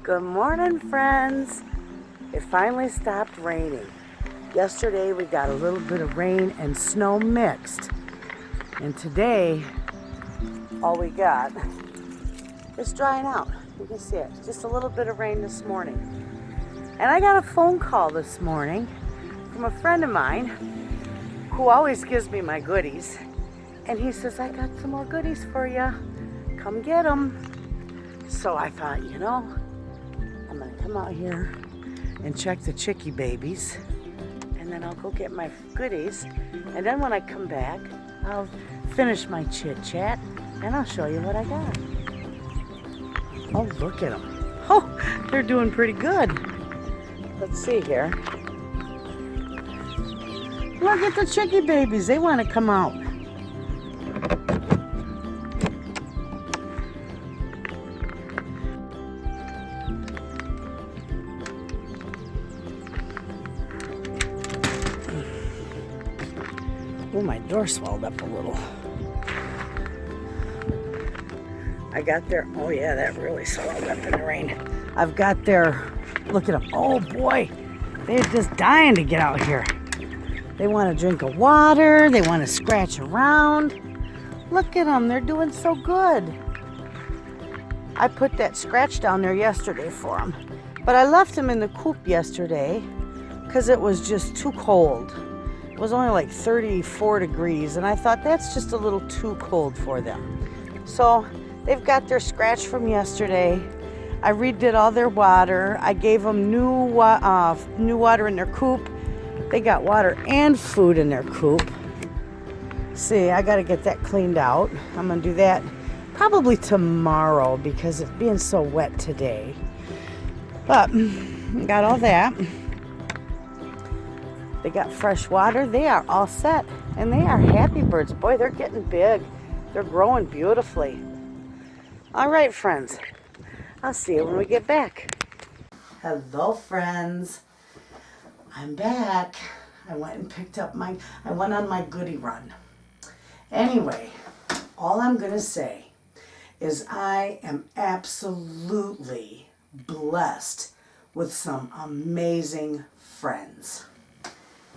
Good morning, friends. It finally stopped raining. Yesterday we got a little bit of rain and snow mixed. And today, all we got is drying out. You can see it. Just a little bit of rain this morning. And I got a phone call this morning from a friend of mine who always gives me my goodies. And he says, I got some more goodies for you. Come get them. So I thought, I'm going to come out here and check the chickie babies. And then I'll go get my goodies. And then when I come back, I'll finish my chit chat and I'll show you what I got. Oh, look at them. Oh, they're doing pretty good. Let's see here. Look at the chickie babies. They want to come out. Oh, my door swelled up a little. I got their, oh yeah, that really swelled up in the rain. I've got their, look at them. Oh boy, they're just dying to get out here. They want a drink of water. They want to scratch around. Look at them, they're doing so good. I put that scratch down there yesterday for them. But I left them in the coop yesterday because it was just too cold. It was only like 34 degrees, and I thought that's just a little too cold for them. So they've got their scratch from yesterday. I redid all their water. I gave them new water in their coop. They got water and food in their coop. See, I got to get that cleaned out. I'm going to do that probably tomorrow because it's being so wet today. But got all that. They got fresh water. They are all set. And they are happy birds. Boy, they're getting big. They're growing beautifully. All right, friends. I'll see you when we get back. Hello, friends. I'm back. I went and picked up I went on my goodie run. Anyway, all I'm going to say is I am absolutely blessed with some amazing friends.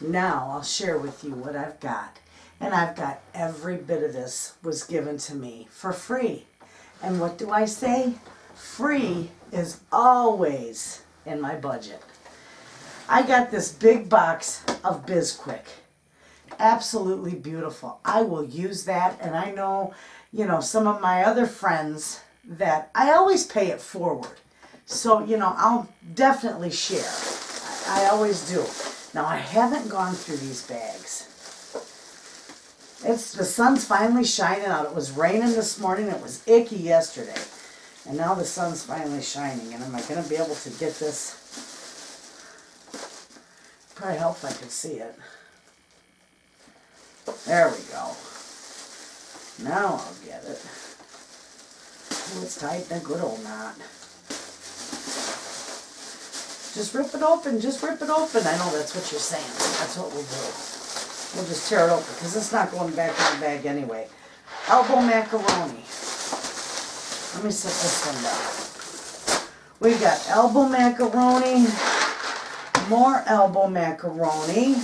Now I'll share with you what I've got. And I've got every bit of this was given to me for free. And what do I say? Free is always in my budget. I got this big box of Bizquick. Absolutely beautiful. I will use that, and I know, some of my other friends that I always pay it forward. So, I'll definitely share. I always do. Now, I haven't gone through these bags. The sun's finally shining out. It was raining this morning. It was icky yesterday. And now the sun's finally shining. And am I going to be able to get this? Probably help if I could see it. There we go. Now I'll get it. Oh, it's tight in a good old knot. Just rip it open. Just rip it open. I know that's what you're saying. That's what we'll do. We'll just tear it open because it's not going back in the bag anyway. Elbow macaroni. Let me set this one down. We got elbow macaroni. More elbow macaroni.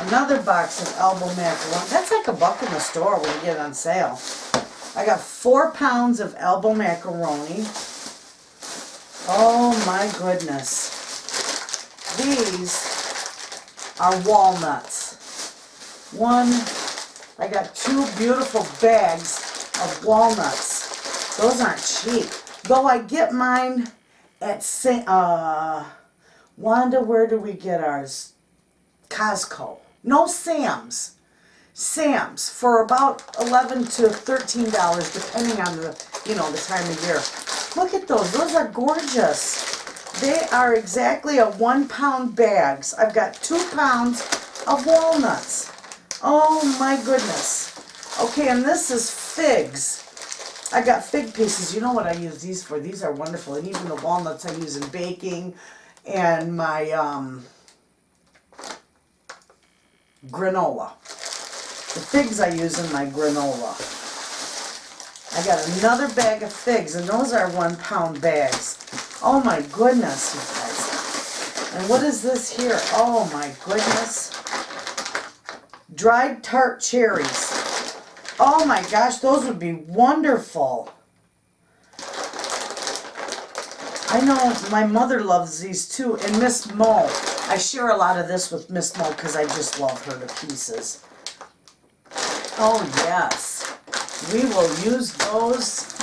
Another box of elbow macaroni. That's like $1 in the store when you get it on sale. I got 4 pounds of elbow macaroni. Oh my goodness. These are walnuts. I got 2 beautiful bags of walnuts. Those aren't cheap. Though I get mine at Wanda, where do we get ours? Costco. No, Sam's. Sam's for about $11 to $13 depending on the time of year. Look at those. Those are gorgeous. They are exactly a 1 pound bags. I've got 2 pounds of walnuts. Oh my goodness. Okay, and this is figs. I got fig pieces. You know what I use these for? These are wonderful. And even the walnuts I use in baking and my granola. The figs I use in my granola. I got another bag of figs, and those are 1 pound bags. Oh my goodness, you guys. And what is this here? Oh my goodness. Dried tart cherries. Oh my gosh, those would be wonderful. I know my mother loves these too, and Miss Mo. I share a lot of this with Miss Mo because I just love her to pieces. Oh yes, we will use those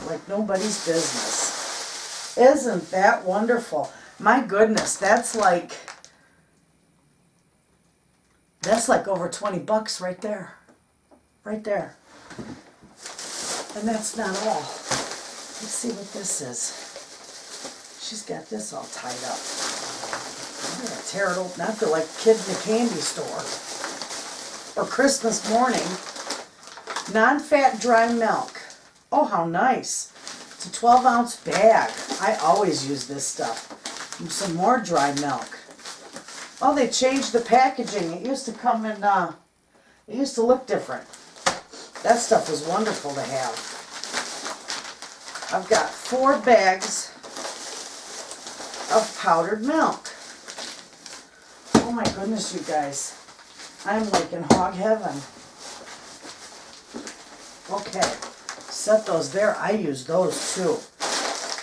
like nobody's business. Isn't that wonderful? My goodness, that's like over 20 bucks right there. Right there. And that's not all. Let's see what this is. She's got this all tied up. I'm going to tear it open. I feel like a kid in a candy store. Or Christmas morning. Non-fat dry milk. Oh, how nice. It's a 12-ounce bag. I always use this stuff. And some more dry milk. Oh, they changed the packaging. It used to come in, it used to look different. That stuff was wonderful to have. I've got 4 bags of powdered milk. Oh my goodness, you guys. I'm like in hog heaven. Okay, set those there. I use those too.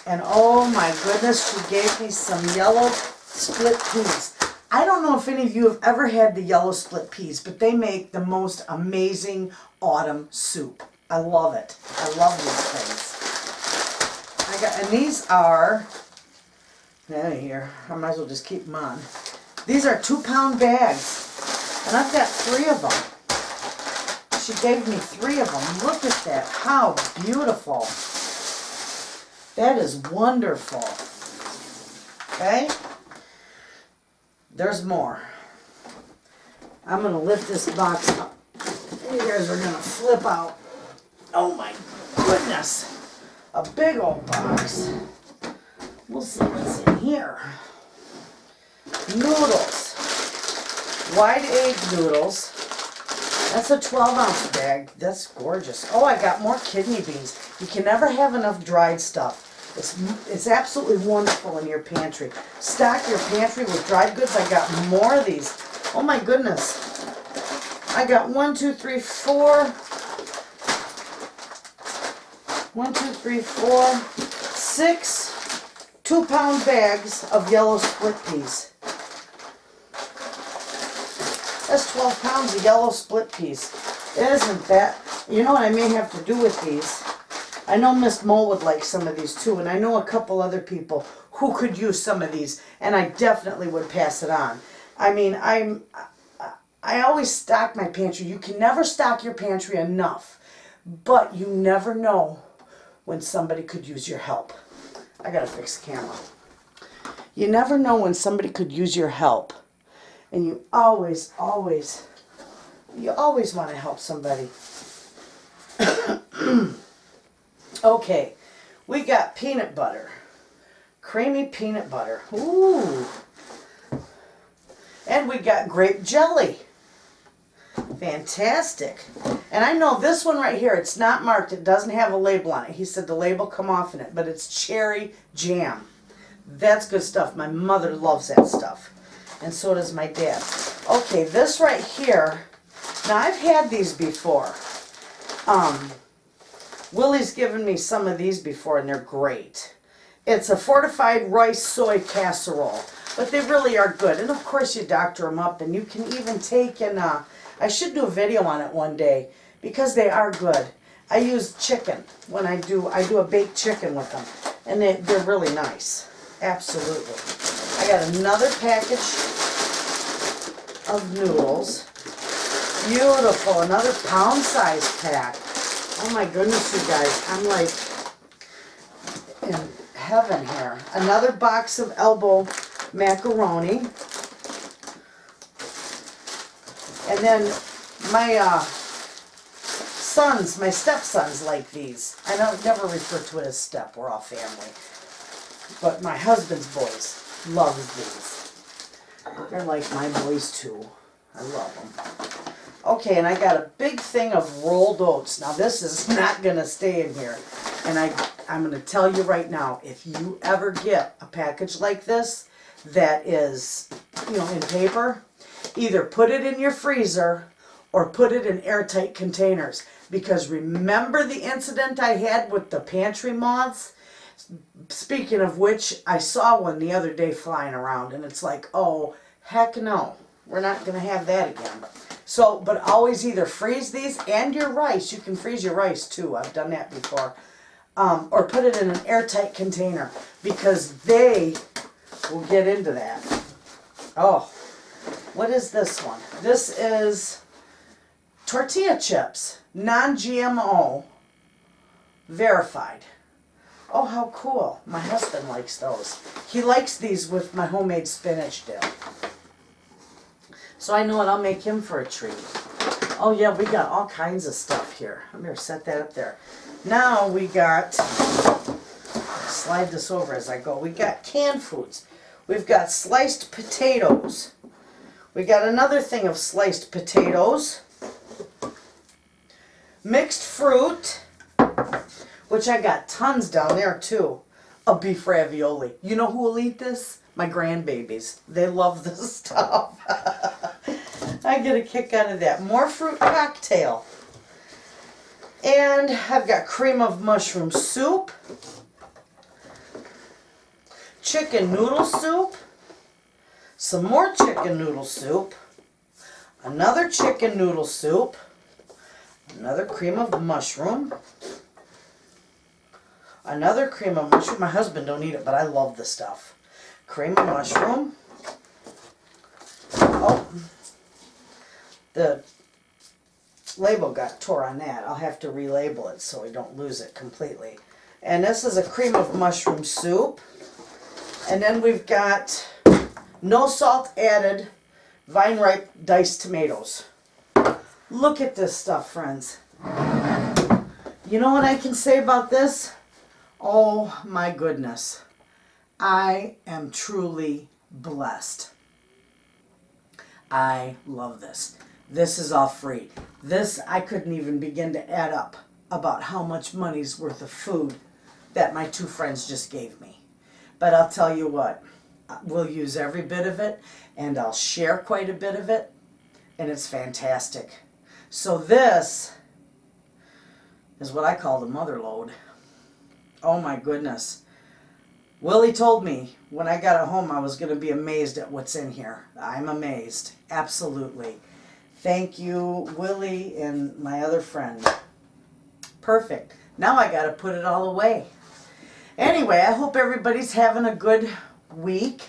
And oh my goodness, she gave me some yellow split peas. I don't know if any of you have ever had the yellow split peas, but they make the most amazing autumn soup. I love it. I love these things. And these are, here, I might as well just keep them on. These are 2-pound bags, and I've got 3 of them. She gave me 3 of them. Look at that. How beautiful. That is wonderful. Okay? There's more. I'm going to lift this box up. You guys are going to flip out. Oh my goodness. A big old box. We'll see what's in here. Noodles. Wide egg noodles. That's a 12-ounce bag. That's gorgeous. Oh, I got more kidney beans. You can never have enough dried stuff. It's absolutely wonderful in your pantry. Stock your pantry with dried goods. I got more of these. Oh my goodness. I got 1, 2, 3, 4. 1, 2, 3, 4, 6 2-pound bags of yellow split peas. That's 12 pounds of yellow split peas. Isn't that? You know what I may have to do with these? I know Miss Mo would like some of these too, and I know a couple other people who could use some of these, and I definitely would pass it on. I mean, I always stock my pantry. You can never stock your pantry enough, but you never know when somebody could use your help. I gotta fix the camera. You never know when somebody could use your help, and you always want to help somebody. Okay, we got peanut butter. Creamy peanut butter. Ooh. And we got grape jelly. Fantastic. And I know this one right here, it's not marked. It doesn't have a label on it. He said the label come off in it, but it's cherry jam. That's good stuff. My mother loves that stuff. And so does my dad. Okay, this right here, now I've had these before. Willie's given me some of these before, and they're great. It's a fortified rice soy casserole, but they really are good. And of course you doctor them up, and you can even take and, I should do a video on it one day, because they are good. I use chicken when I do a baked chicken with them, and they're really nice. Absolutely. I got another package of noodles. Beautiful, another pound-sized pack. Oh my goodness, you guys, I'm like in heaven here. Another box of elbow macaroni. And then my my stepsons like these. I don't never refer to it as step, we're all family. But my husband's boys love these. They're like my boys too. I love them. Okay, and I got a big thing of rolled oats. Now this is not going to stay in here. And I'm going to tell you right now, if you ever get a package like this that is, you know, in paper, either put it in your freezer or put it in airtight containers. Because remember the incident I had with the pantry moths? Speaking of which, I saw one the other day flying around, and it's like, oh, heck no. We're not going to have that again. So, but always either freeze these and your rice. You can freeze your rice too. I've done that before. Or put it in an airtight container because they will get into that. Oh, what is this one? This is tortilla chips, non-GMO, verified. Oh, how cool. My husband likes those. He likes these with my homemade spinach dip. So I know what, I'll make him for a treat. Oh yeah, we got all kinds of stuff here. I'm going to set that up there. Now we got, slide this over as I go, we got canned foods. We've got sliced potatoes. We got another thing of sliced potatoes. Mixed fruit, which I got tons down there too, of beef ravioli. You know who will eat this? My grandbabies. They love this stuff. I get a kick out of that. More fruit cocktail. And I've got cream of mushroom soup, chicken noodle soup, some more chicken noodle soup, another chicken noodle soup, another cream of mushroom, another cream of mushroom. My husband don't eat it, but I love the stuff. Cream of mushroom. Oh, the label got tore on that. I'll have to relabel it so we don't lose it completely. And this is a cream of mushroom soup. And then we've got no salt added vine ripe diced tomatoes. Look at this stuff, friends. You know what I can say about this? Oh my goodness. I am truly blessed. I love this. This is all free. This, I couldn't even begin to add up about how much money's worth of food that my two friends just gave me. But I'll tell you what, we'll use every bit of it, and I'll share quite a bit of it, and it's fantastic. So this is what I call the mother load. Oh my goodness. Willie told me when I got it home I was going to be amazed at what's in here. I'm amazed. Absolutely. Thank you, Willie and my other friend. Perfect. Now I got to put it all away. Anyway, I hope everybody's having a good week.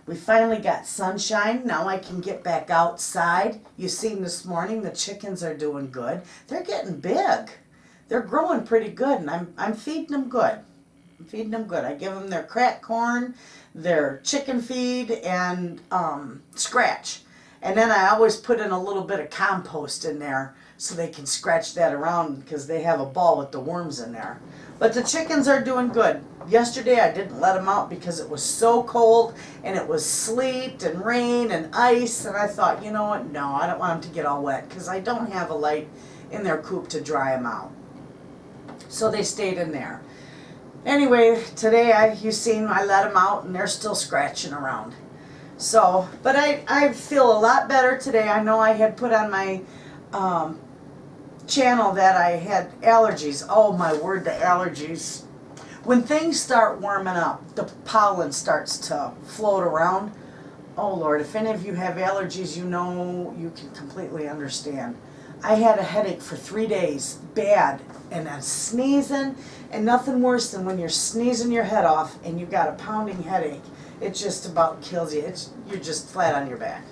We finally got sunshine. Now I can get back outside. You seen this morning the chickens are doing good. They're getting big. They're growing pretty good, and I'm feeding them good. I'm feeding them good. I give them their cracked corn, their chicken feed, and scratch. And then I always put in a little bit of compost in there so they can scratch that around because they have a ball with the worms in there. But the chickens are doing good. Yesterday I didn't let them out because it was so cold and it was sleet and rain and ice, and I thought, you know what, no, I don't want them to get all wet because I don't have a light in their coop to dry them out. So they stayed in there. Anyway, today you've seen I let them out and they're still scratching around. So, but I feel a lot better today. I know I had put on my channel that I had allergies. Oh my word, the allergies. When things start warming up, the pollen starts to float around. Oh Lord, if any of you have allergies, you know, you can completely understand. I had a headache for 3 days, bad, and I'm sneezing, and nothing worse than when you're sneezing your head off and you got a pounding headache. It just about kills you. You're just flat on your back.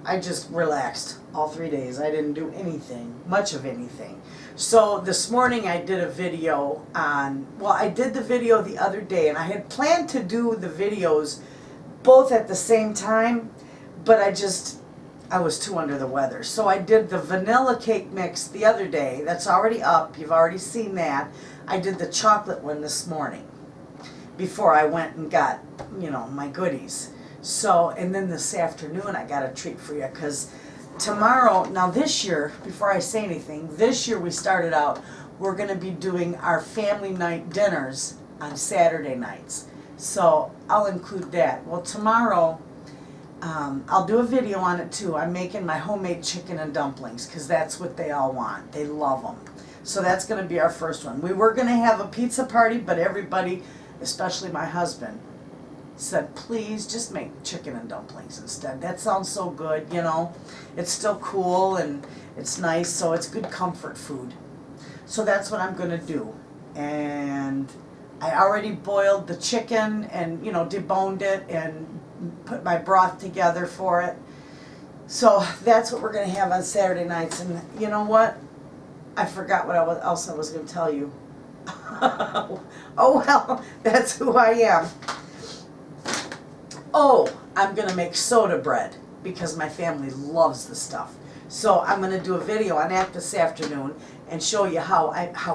I just relaxed all 3 days. I didn't do anything, much of anything. So this morning I did a video on, well, I did the video the other day, and I had planned to do the videos both at the same time, but I was too under the weather. So I did the vanilla cake mix the other day. That's already up. You've already seen that. I did the chocolate one this morning before I went and got, you know, my goodies. So, and then this afternoon I got a treat for you because tomorrow, now this year, before I say anything, this year we started out, we're going to be doing our family night dinners on Saturday nights. So I'll include that. Well, tomorrow, I'll do a video on it too. I'm making my homemade chicken and dumplings because that's what they all want. They love them. So that's going to be our first one. We were going to have a pizza party, but everybody, especially my husband, said, please just make chicken and dumplings instead. That sounds so good, you know. It's still cool and it's nice, so it's good comfort food. So that's what I'm going to do. And I already boiled the chicken and, you know, deboned it and put my broth together for it. So that's what we're going to have on Saturday nights. And you know what? I forgot what else I was going to tell you. Oh, well, that's who I am. Oh, I'm going to make soda bread because my family loves the stuff. So I'm going to do a video on that this afternoon and show you how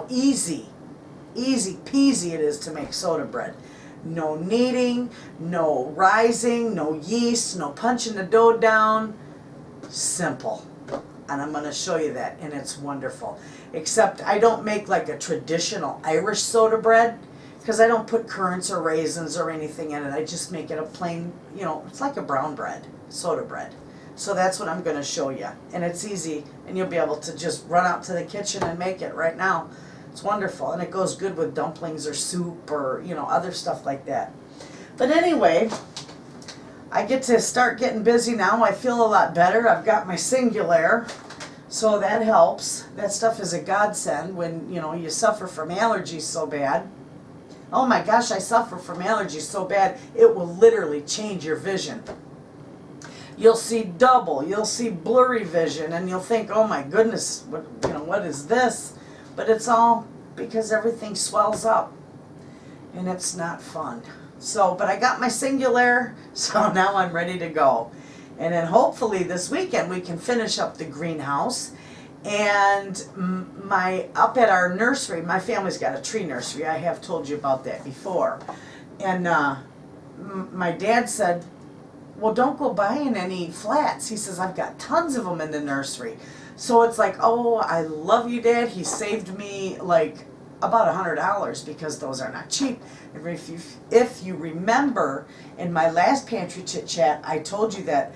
easy peasy it is to make soda bread. No kneading, no rising, no yeast, no punching the dough down. Simple. And I'm going to show you that, and it's wonderful. Except I don't make like a traditional Irish soda bread because I don't put currants or raisins or anything in it. I just make it a plain, you know, it's like a brown bread, soda bread. So that's what I'm going to show you. And it's easy, and you'll be able to just run out to the kitchen and make it right now. It's wonderful, and it goes good with dumplings or soup or, you know, other stuff like that. But anyway, I get to start getting busy now. I feel a lot better. I've got my Singulair, so that helps. That stuff is a godsend when, you know, you suffer from allergies so bad. Oh my gosh, I suffer from allergies so bad, it will literally change your vision. You'll see double, you'll see blurry vision, and you'll think, oh my goodness, what is this? But it's all because everything swells up, and it's not fun. So, but I got my Singulair, so now I'm ready to go. And then hopefully this weekend we can finish up the greenhouse. And up at our nursery, my family's got a tree nursery. I have told you about that before. And my dad said, well, don't go buying any flats. He says, I've got tons of them in the nursery. So it's like, oh, I love you, Dad. He saved me like about $100 because those are not cheap. If you remember in my last Pantry Chit Chat, I told you that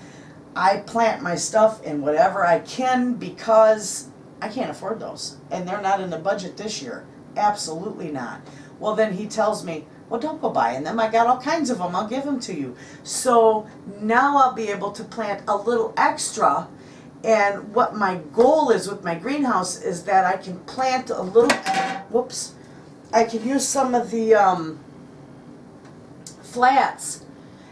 I plant my stuff in whatever I can because I can't afford those. And they're not in the budget this year. Absolutely not. Well, then he tells me, well, don't go buying them. I got all kinds of them. I'll give them to you. So now I'll be able to plant a little extra. And what my goal is with my greenhouse is that I can plant a little, whoops, I can use some of the flats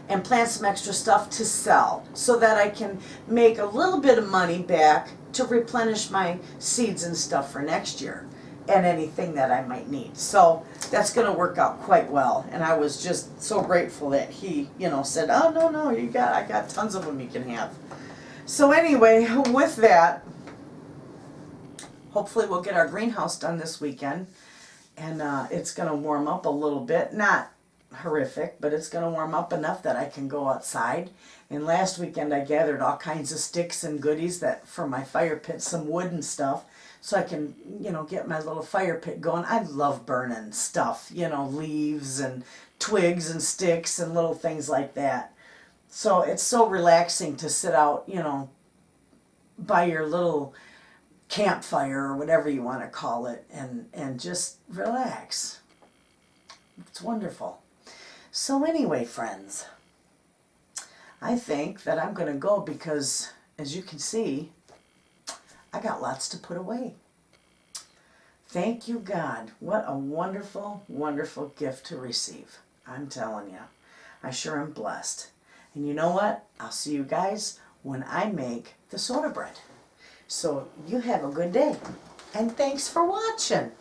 and plant some extra stuff to sell so that I can make a little bit of money back to replenish my seeds and stuff for next year and anything that I might need. So that's going to work out quite well. And I was just so grateful that he, you know, said, oh, no, I got tons of them you can have. So anyway, with that, hopefully we'll get our greenhouse done this weekend. And it's going to warm up a little bit. Not horrific, but it's going to warm up enough that I can go outside. And last weekend I gathered all kinds of sticks and goodies that for my fire pit, some wood and stuff, so I can, you know, get my little fire pit going. I love burning stuff, you know, leaves and twigs and sticks and little things like that. So it's so relaxing to sit out, you know, by your little campfire or whatever you want to call it and just relax. It's wonderful. So anyway, friends, I think that I'm going to go because, as you can see, I got lots to put away. Thank you, God. What a wonderful, wonderful gift to receive. I'm telling you, I sure am blessed. And you know what? I'll see you guys when I make the soda bread. So you have a good day. And thanks for watching.